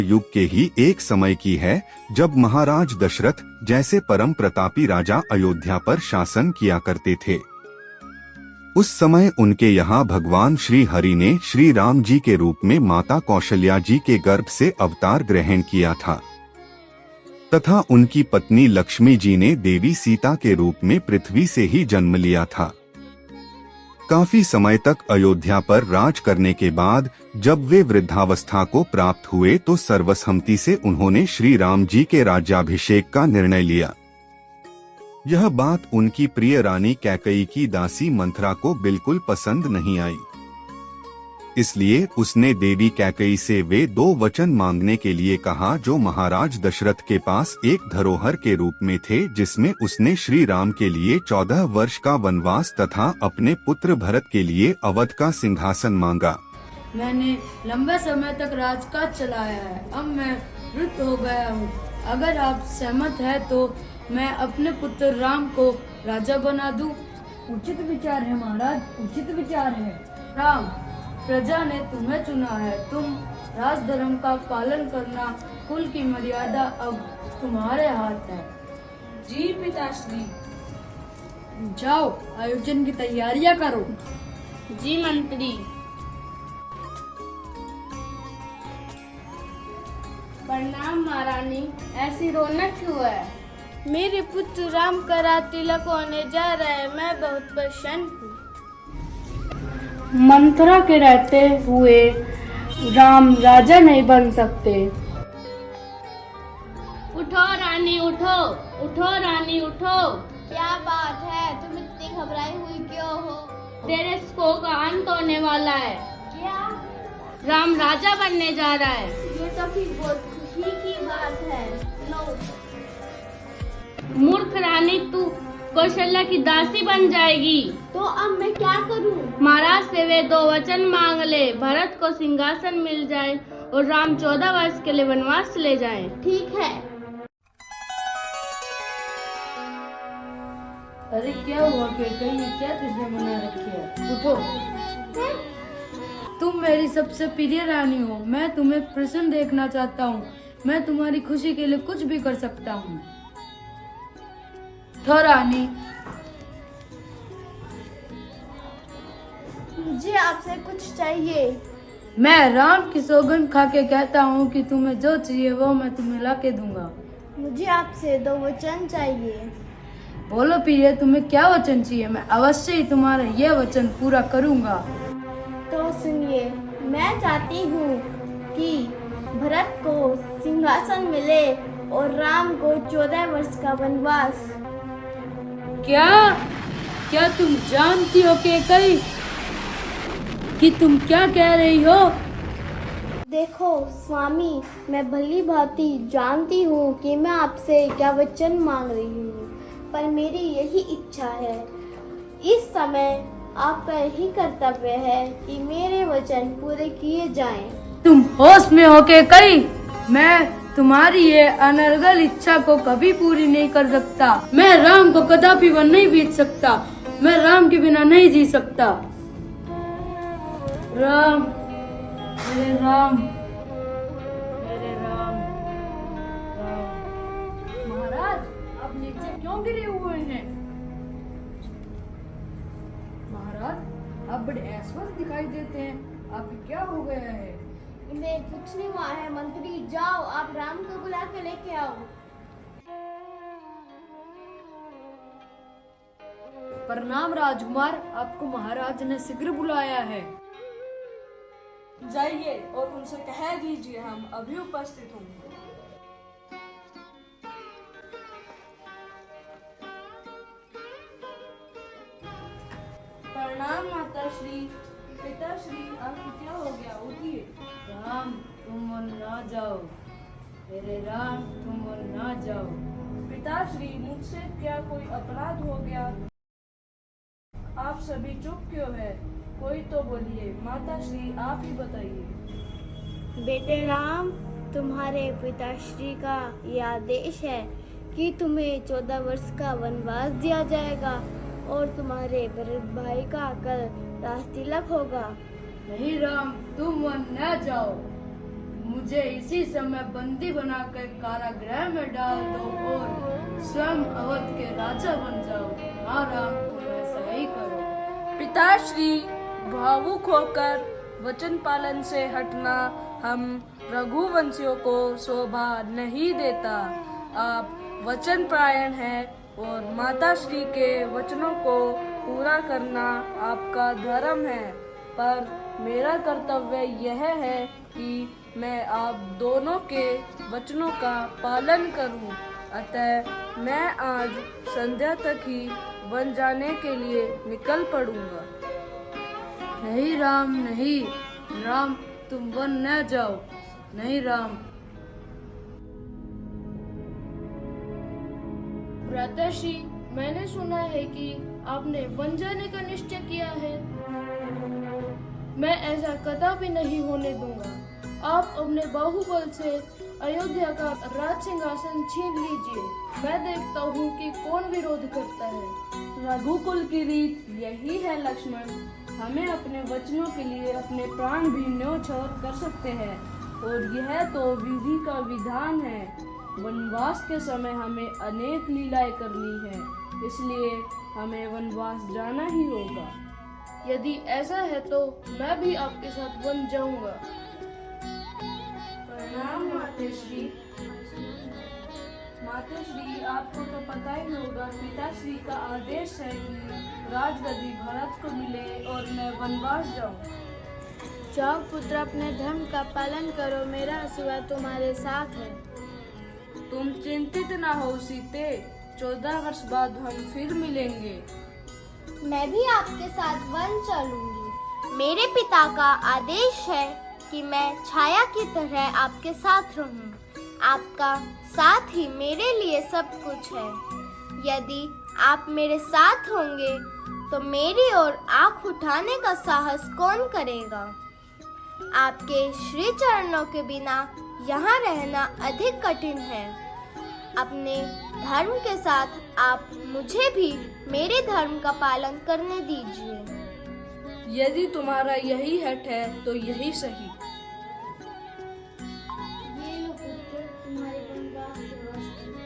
युग के ही एक समय की है, जब महाराज दशरथ जैसे परम प्रतापी राजा अयोध्या पर शासन किया करते थे। उस समय उनके यहाँ भगवान श्री हरि ने श्री राम जी के रूप में माता कौशल्या जी के गर्भ से अवतार ग्रहण किया था तथा उनकी पत्नी लक्ष्मी जी ने देवी सीता के रूप में पृथ्वी से ही जन्म लिया था। काफी समय तक अयोध्या पर राज करने के बाद जब वे वृद्धावस्था को प्राप्त हुए तो सर्वसम्मति से उन्होंने श्री राम जी के राज्याभिषेक का निर्णय लिया। यह बात उनकी प्रिय रानी कैकेयी की दासी मंथरा को बिल्कुल पसंद नहीं आई। इसलिए उसने देवी कैकेयी से वे 2 वचन मांगने के लिए कहा जो महाराज दशरथ के पास एक धरोहर के रूप में थे, जिसमें उसने श्री राम के लिए 14 वर्ष का वनवास तथा अपने पुत्र भरत के लिए अवध का सिंहासन मांगा। मैंने लंबे समय तक राजकाज चलाया है, अब मैं वृद्ध हो गया हूँ। अगर आप सहमत हैं तो मैं अपने पुत्र राम को राजा बना दूं। उचित विचार है महाराज, उचित विचार है। राम, प्रजा ने तुम्हें चुना है, तुम राजधर्म का पालन करना, कुल की मर्यादा अब तुम्हारे हाथ है। जी पिताश्री। जाओ, आयोजन की तैयारियां करो। जी मंत्री। प्रणाम महारानी, ऐसी रौनक क्यों है? मेरे पुत्र राम का राज तिलक होने जा रहा है, मैं बहुत प्रसन्न हूँ। मंथरा के रहते हुए राम राजा नहीं बन सकते। उठो रानी उठो, उठो रानी उठो। क्या बात है, तुम इतनी घबराई हुई क्यों हो? तेरे शोक का अंत होने वाला है। क्या? राम राजा बनने जा रहा है। ये तो फिर बहुत खुशी की बात है। लो। मूर्ख रानी, तू कौशल्या की दासी बन जाएगी। तो अब मैं क्या करूं? महाराज से वे 2 वचन मांग ले, भरत को सिंहासन मिल जाए और राम 14 वर्ष के लिए वनवास चले जाएं। ठीक है। अरे क्या हुआ कैकेयी, क्या तुझे मना रखी है? उठो। तुम मेरी सबसे प्रिय रानी हो, मैं तुम्हें प्रसन्न देखना चाहता हूँ। मैं तुम्हारी खुशी के लिए कुछ भी कर सकता हूँ। तो रानी, मुझे आपसे कुछ चाहिए। मैं राम की सौगंध खा के कहता हूँ कि तुम्हें जो चाहिए वो मैं तुम्हें ला के दूंगा। मुझे आपसे 2 वचन चाहिए। बोलो प्रिय, तुम्हें क्या वचन चाहिए? मैं अवश्य ही तुम्हारा ये वचन पूरा करूंगा। तो सुनिए, मैं चाहती हूँ कि भरत को सिंहासन मिले और राम को 14 वर्ष का वनवास। क्या तुम जानती हो कैकेयी कि तुम क्या कह रही हो? देखो स्वामी, मैं भली भांति जानती हूँ कि मैं आपसे क्या वचन मांग रही हूँ, पर मेरी यही इच्छा है। इस समय आपका यही कर्तव्य है कि मेरे वचन पूरे किए जाएं। तुम होश में हो कैकेयी? मैं तुम्हारी ये अनर्गल इच्छा को कभी पूरी नहीं कर सकता। मैं राम को कदापि वन नहीं बीत सकता। मैं राम के बिना नहीं जी सकता। राम, मेरे राम, मेरे राम, राम। महाराज, आप नीचे क्यों गिरे हुए हैं? महाराज, आप बड़े अस्वस्थ दिखाई देते हैं, आपको क्या हो गया है? इन्हें कुछ नहीं हुआ है मंत्री, जाओ आप राम को बुला के लेके आओ। प्रणाम राजकुमार, आपको महाराज ने शीघ्र बुलाया है। जाइए और उनसे कह दीजिए हम अभी उपस्थित होंगे। प्रणाम माताश्री। पिताश्री, आपको क्या हो गया? उठिए। राम, तुम वन ना जाओ। मेरे राम, तुम वन ना जाओ। पिताश्री, मुझसे क्या कोई अपराध हो गया? आप सभी चुप क्यों है? कोई तो बोलिए। माताश्री, आप ही बताइए। बेटे राम, तुम्हारे पिताश्री का ये आदेश है कि तुम्हें 14 वर्ष का वनवास दिया जाएगा और तुम्हारे भरत भाई का कल राज तिलक होगा। नहीं राम, तुम वन न जाओ। मुझे इसी समय बंदी बनाकर कारागृह में डाल दो और स्वयं अवध के राजा बन जाओ। हाँ राम, तुम ऐसा ही करो। पिताश्री, भावुक होकर वचन पालन से हटना हम रघुवंशियों को शोभा नहीं देता। आप वचन परायण हैं और माताश्री के वचनों को पूरा करना आपका धर्म है, पर मेरा कर्तव्य यह है कि मैं आप दोनों के वचनों का पालन करूं। अतः मैं आज संध्या तक ही वन जाने के लिए निकल पड़ूंगा। नहीं राम, नहीं राम, तुम वन न जाओ। नहीं राम। भ्राताश्री, मैंने सुना है कि आपने वन जाने का निश्चय किया है। मैं ऐसा कदापि नहीं होने दूंगा। आप अपने बाहुबल से अयोध्या का राज सिंहासन छीन लीजिए। मैं देखता हूँ कि कौन विरोध करता है। रघुकुल की रीत यही है लक्ष्मण। हमें अपने वचनों के लिए अपने प्राण भी न्योछावर कर सकते हैं, और यह तो विधि का विधान है। वनवास के समय हमें अनेक लीलाएं करनी है, इसलिए हमें वनवास जाना ही होगा। यदि ऐसा है तो मैं भी आपके साथ वन जाऊंगा। प्रणाम मातेश्री। मातेश्री, आपको तो पता ही होगा, पिताश्री का आदेश है कि राजगद्दी भरत को मिले और मैं वनवास जाऊं। जाओ पुत्र, अपने धर्म का पालन करो। मेरा आशीर्वाद तुम्हारे साथ है। तुम चिंतित ना हो सीते, 14 वर्ष बाद हम फिर मिलेंगे। मैं भी आपके साथ वन चलूंगी। मेरे पिता का आदेश है कि मैं छाया की तरह आपके साथ रहूं। आपका साथ ही मेरे लिए सब कुछ है। यदि आप मेरे साथ होंगे तो मेरी ओर आंख उठाने का साहस कौन करेगा? आपके श्री चरणों के बिना यहाँ रहना अधिक कठिन है। अपने धर्म के साथ आप मुझे भी मेरे धर्म का पालन करने दीजिए। यदि तुम्हारा यही हठ है तो यही सही। ये लो पुत्र, तुम्हारे वनवास के वस्त्र।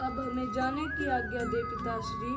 अब हमें जाने की आज्ञा दे पिताश्री।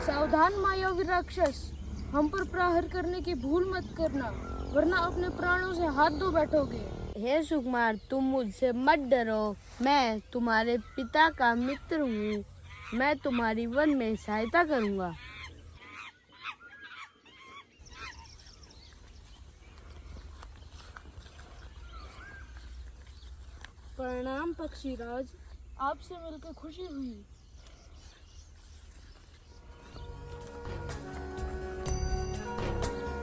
सावधान मायावी राक्षस, हम पर प्रहार करने की भूल मत करना, वरना अपने प्राणों से हाथ धो बैठोगे। हे सुकुमार, तुम मुझसे मत डरो। मैं तुम्हारे पिता का मित्र हूँ। मैं तुम्हारी वन में सहायता करूंगा। प्रणाम पक्षीराज, आपसे मिलकर खुशी हुई।